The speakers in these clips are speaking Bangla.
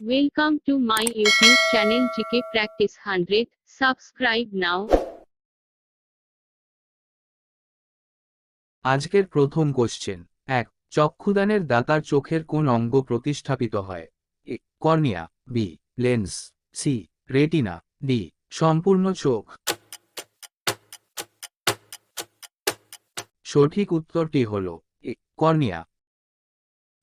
Welcome to my YouTube channel GK Practice 100. Subscribe now. আজকের প্রথম কোশ্চেন 1 চক্ষুদানের দাতার চোখের কোন অঙ্গ প্রতিস্থাপিত হয়? A cornea, B lens, C retina, D সম্পূর্ণ চোখ। সঠিক উত্তরটি হল এ কর্নিয়া।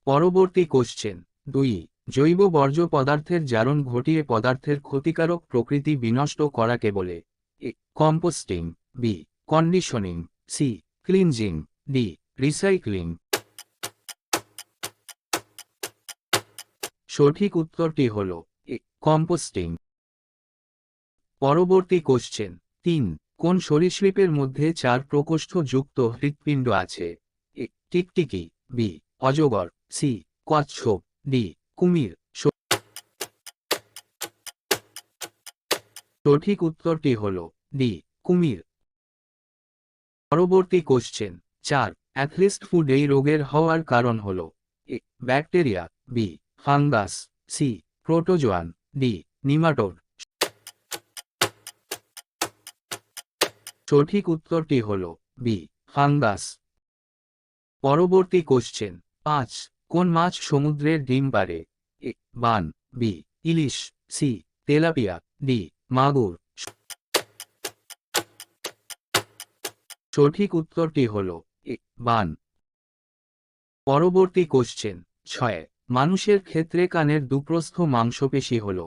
পরবর্তী কোশ্চেন 2 জৈব বর্জ্য পদার্থের জারণ ঘটিয়ে পদার্থের ক্ষতিকারক প্রকৃতি বিনষ্ট করাকে বলে? A composting, B conditioning, C cleansing, D recycling. সঠিক উত্তরটি হল এ কম্পোস্টিং। পরবর্তী কোশ্চেন 3 কোন সরীসৃপের মধ্যে 4 প্রকোষ্ঠ যুক্ত হৃৎপিণ্ড আছে? এ টিকটিকি, বি অজগর, সি কচ্ছপ, ডি কুমির। সঠিক উত্তরটি হল ডি কুমির। পরবর্তী কোশ্চেন 4 অ্যাথলিস্ট ফুড এই রোগের হওয়ার কারণ হল? A bacteria, B fungus, C protozoan, D nematode. সঠিক উত্তরটি হল বি ফাঙ্গাস। পরবর্তী কোশ্চেন 5 কোন মাছ সমুদ্রের ডিম পাড়ে? এ বান, বি ইলিশ, সি তেলাপিয়া, ডি মাগুর। সঠিক উত্তরটি হল এ বান। পরবর্তী কোশ্চেন 6 মানুষের ক্ষেত্রে কানের দুপ্রস্থ মাংসপেশি হল?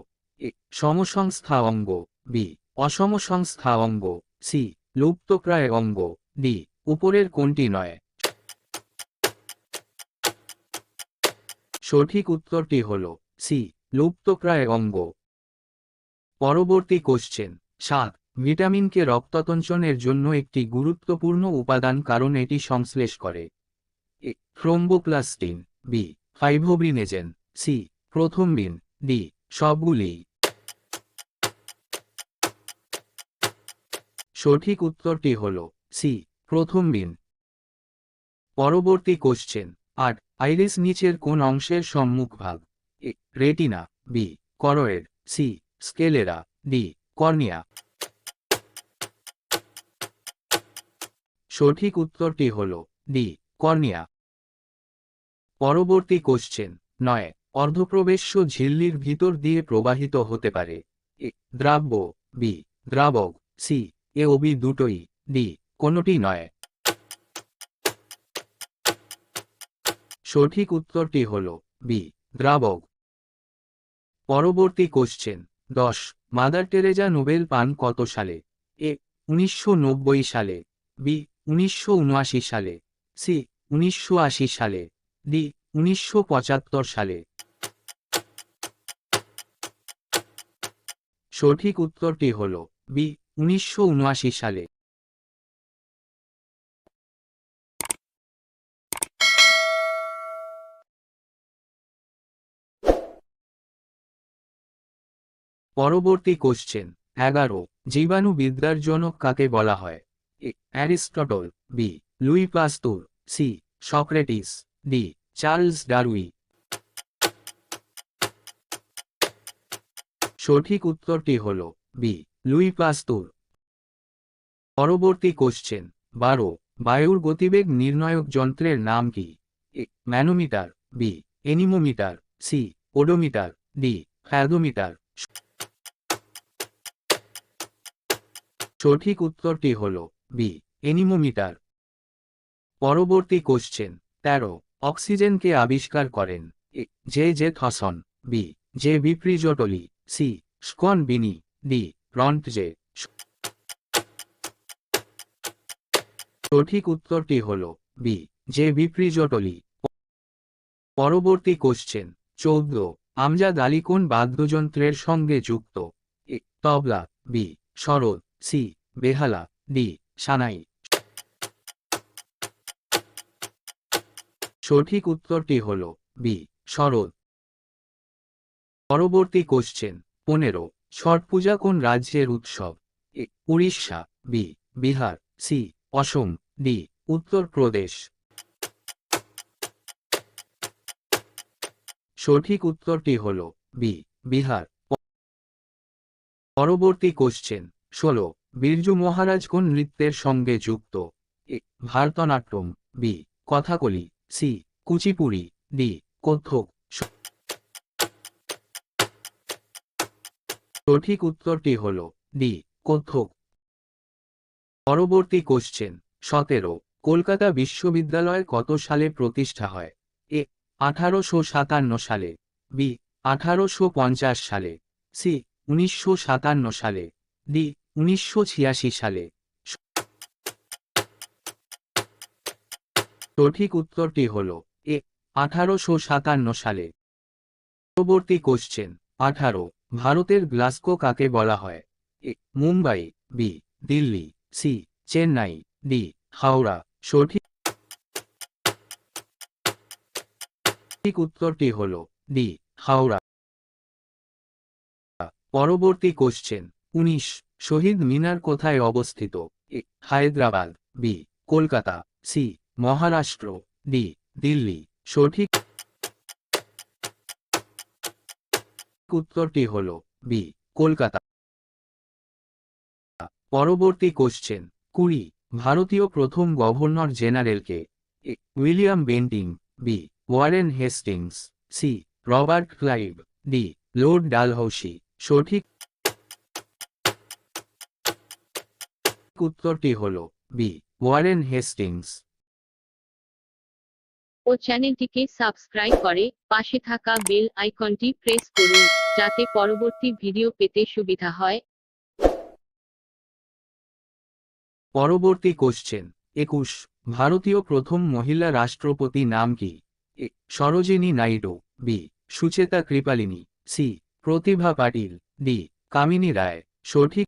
এ সমসংস্থা অঙ্গ, বি অসমসংস্থা অঙ্গ, সি লুপ্তপ্রায় অঙ্গ, ডি উপরের কোনটি নয়। সঠিক উত্তরটি হল সি লুপ্তপ্রায় অঙ্গ। পরবর্তী কোশ্চেন 7 ভিটামিনকে রক্ততঞ্চনের জন্য একটি গুরুত্বপূর্ণ উপাদান কারণ এটি সংশ্লেষ করে? এ থ্রোম্বোপ্লাস্টিন, বি ফাইব্রোব্রিনেজেন, সি প্রথমবিন, ডি সবগুলি। সঠিক উত্তরটি হল সি প্রথমবিন। পরবর্তী কোশ্চেন 8 আইরিস নিচের কোন অংশের সম্মুখভাগ? A retina, B choroid, C sclera, D cornea. সঠিক উত্তরটি হল ডি কর্নিয়া। পরবর্তী কোশ্চেন 9 অর্ধপ্রবেশ্য ঝিল্লির ভিতর দিয়ে প্রবাহিত হতে পারে? এ দ্রাব্য, বি দ্রাবক, সি এ ও বি দুটোই, ডি কোনোটি নয়। সঠিক উত্তরটি হল বি দ্রাবক। পরবর্তী কোশ্চেন 10 মাদার টেরেজা নোবেল পান কত সালে? এ 1990 সালে, বি 1979 সালে, সি 1980 সালে, ডি 1975 সালে। সঠিক উত্তরটি হল বি 1979 সালে। পরবর্তী কোশ্চেন 11 জীবাণুবিদ্যার জনক কাকে বলা হয়? A Aristotle, B Louis Pasteur, C Socrates, D Charles Darwin. সঠিক উত্তরটি হল বি লুই পাস্তুর। পরবর্তী কোশ্চেন 12 বায়ুর গতিবেগ নির্ণায়ক যন্ত্রের নাম কি? A manometer, B anemometer, C odometer, D fathometer. সঠিক উত্তরটি হল বি এনিমোমিটার। পরবর্তী কোশ্চেন 13 অক্সিজেনকে আবিষ্কার করেন? A J Thomson, B J Priestley, C স্কন বিনি, ডি রন্টজে। সঠিক উত্তরটি হল বি জে বিপ্রিজটলি। পরবর্তী কোশ্চেন 14 আমজাদ আলী কোন বাদ্যযন্ত্রের সঙ্গে যুক্ত? এ তবলা, বি সরোদ, সি বেহালা, ডি সানাই। সঠিক উত্তরটি হল বি সরোদ। পরবর্তী কোশ্চেন 15 ছট পূজা কোন রাজ্যের উৎসব? এ উড়িষ্যা, বি বিহার, সি অসম, ডি উত্তরপ্রদেশ। সঠিক উত্তরটি হল বি বিহার। পরবর্তী কোশ্চেন 16, বিরজু মহারাজ কোন নৃত্যের সঙ্গে যুক্ত? A Bharatanatyam, B Kathakali, C Kuchipudi, D Kathak. সঠিক উত্তরটি হল ডি কত্থক। পরবর্তী কোশ্চেন 17, কলকাতা বিশ্ববিদ্যালয় কত সালে প্রতিষ্ঠা হয়? এ 1857 সালে, বি 1850 সালে, সি 1957 সালে, ডি 1986 সালে। সঠিক উত্তরটি হল এ 1857 সালে। পরবর্তী কোশ্চেন 18, ভারতের গ্লাসগো কাকে বলা হয়? A Mumbai, B Delhi, C Chennai, D Howrah. সঠিক উত্তরটি হল ডি হাওড়া। পরবর্তী কোশ্চেন 19, শহীদ মিনার কোথায় অবস্থিত? A Hyderabad, B Kolkata, C Maharashtra, D Delhi. সঠিক উত্তরটি হল বি কলকাতা। পরবর্তী কোশ্চেন 20, ভারতীয় প্রথম গভর্নর জেনারেলকে? A William Bentinck, B Warren Hastings, C Robert Clive, D Lord Dalhousie. সঠিক উত্তরটি হল বি ওয়ারেন হেস্টিংস। ও চ্যানেলটিকে সাবস্ক্রাইব করে পাশে থাকা বেল আইকনটি প্রেস করুন যাতে পরবর্তী ভিডিও পেতে সুবিধা হয়। পরবর্তী কোশ্চেন 21, ভারতীয় প্রথম মহিলা রাষ্ট্রপতি নাম কি? এ সরোজিনী নাইডু, বি সুচেতা কৃপালিনী, সি প্রতিভা পাটিল, ডি কামিনী রায়। সঠিক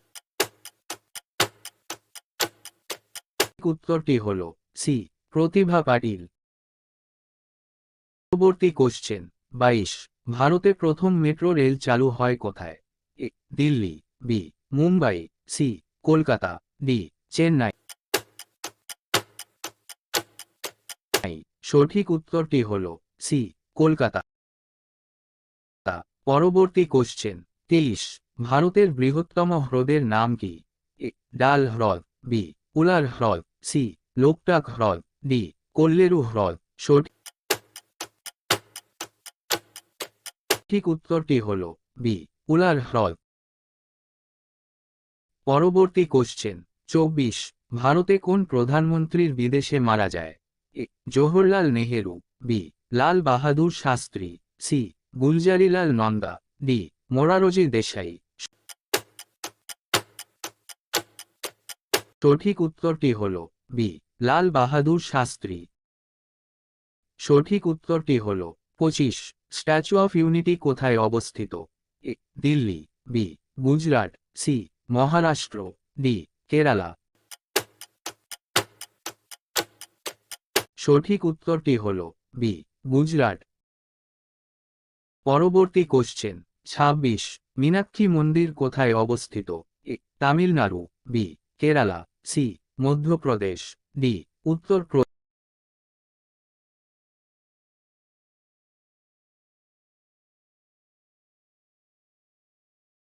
উত্তরটি হল সি প্রতিভা পাটিল। পরবর্তী কোশ্চেন 22, ভারতে প্রথম মেট্রো রেল চালু হয় কোথায়? A Delhi, B Mumbai, C Kolkata, D Chennai. সঠিক উত্তরটি হল সি কলকাতা। পরবর্তী কোশ্চেন 23, ভারতের বৃহত্তম হ্রদের নাম কি? এ ডাল হ্রদ, বি উলার হ্রদ, সি লোকটাক হ্রদ, ডি কোল্লেরু হ্রদ। সঠিক উত্তরটি হল বি উলার হ্রদ। পরবর্তী কোশ্চেন 24, ভারতে কোন প্রধানমন্ত্রীর বিদেশে মারা যায়? এ Jawaharlal Nehru, B Lal Bahadur Shastri, C Gulzarilal Nanda, D Morarji Desai. সঠিক উত্তরটি হল বি লাল বাহাদুর শাস্ত্রী। সঠিক উত্তরটি হল 25, স্ট্যাচু অফ ইউনিটি কোথায় অবস্থিত? A Delhi, B Gujarat, C Maharashtra, D Kerala. সঠিক উত্তরটি হল বি গুজরাট। পরবর্তী কোশ্চেন 26, মীনাক্ষী মন্দির কোথায় অবস্থিত? A Tamil Nadu, B Kerala, C Madhya Pradesh, D Uttar Pradesh.